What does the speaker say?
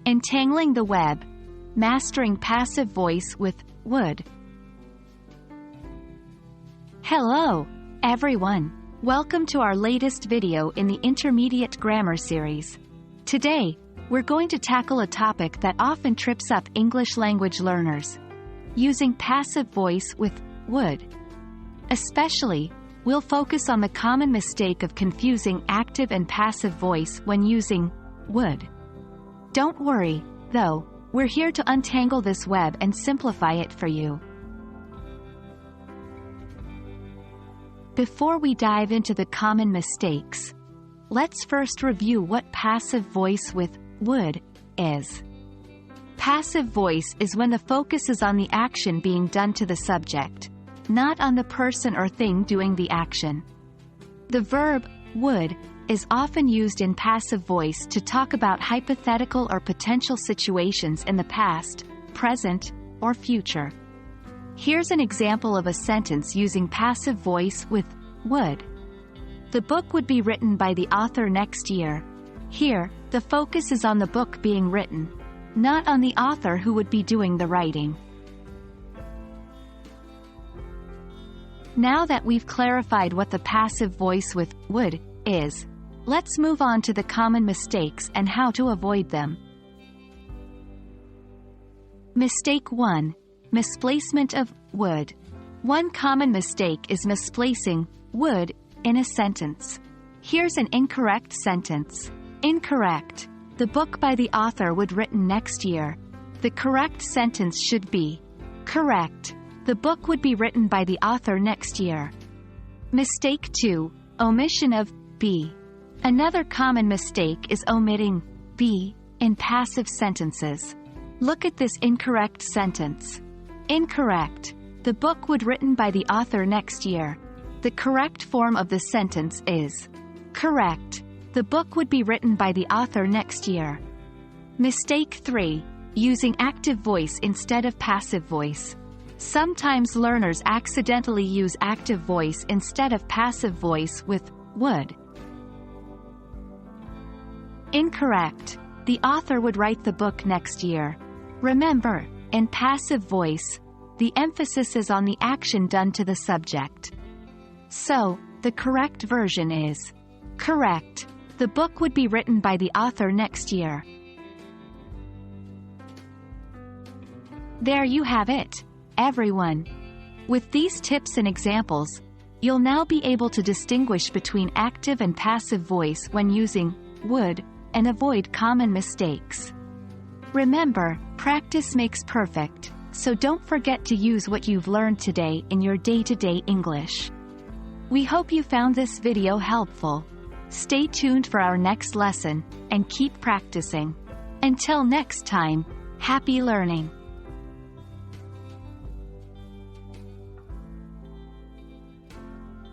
Untangling the Web, Mastering Passive Voice with would. Hello, everyone. Welcome to our latest video in the Intermediate Grammar series. Today, we're going to tackle a topic that often trips up English language learners: using passive voice with would. Especially, we'll focus on the common mistake of confusing active and passive voice when using would. Don't worry, though, we're here to untangle this web and simplify it for you. Before we dive into the common mistakes, let's first review what passive voice with would is. Passive voice is when the focus is on the action being done to the subject, not on the person or thing doing the action. The verb would is often used in passive voice to talk about hypothetical or potential situations in the past, present, or future. Here's an example of a sentence using passive voice with would. The book would be written by the author next year. Here, the focus is on the book being written, not on the author who would be doing the writing. Now that we've clarified what the passive voice with would is, let's move on to the common mistakes and how to avoid them. Mistake 1. Misplacement of would. One common mistake is misplacing would in a sentence. Here's an incorrect sentence. Incorrect. The book by the author would written next year. The correct sentence should be correct. The book would be written by the author next year. Mistake 2. Omission of be. Another common mistake is omitting be in passive sentences. Look at this incorrect sentence. Incorrect. The book would written by the author next year. The correct form of the sentence is correct. The book would be written by the author next year. Mistake 3. Using active voice instead of passive voice. Sometimes learners accidentally use active voice instead of passive voice with would. Incorrect. The author would write the book next year. Remember, in passive voice, the emphasis is on the action done to the subject. So, the correct version is correct. The book would be written by the author next year. There you have it, everyone. With these tips and examples, you'll now be able to distinguish between active and passive voice when using would and avoid common mistakes. Remember, practice makes perfect, so don't forget to use what you've learned today in your day-to-day English. We hope you found this video helpful. Stay tuned for our next lesson, and keep practicing. Until next time, happy learning!